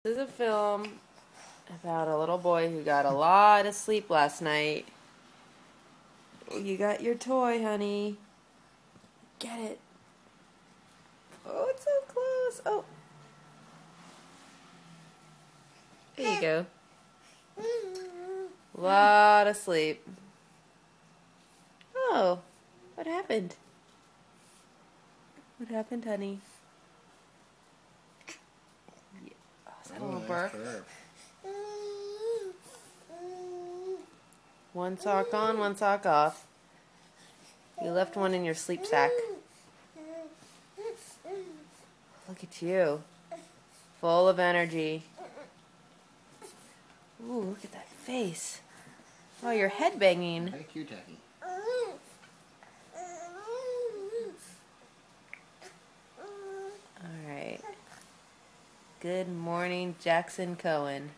This is a film about a little boy who got a lot of sleep last night. You got your toy, honey. Get it. Oh, it's so close. Oh. There you go. A lot of sleep. Oh, what happened? What happened, honey? Yeah. Oh, is that a little burp? One sock on, one sock off. You left one in your sleep sack. Look at you. Full of energy. Ooh, look at that face. Oh, you're headbanging. Very cute, Jackie. All right. Good morning, Jackson Cohen.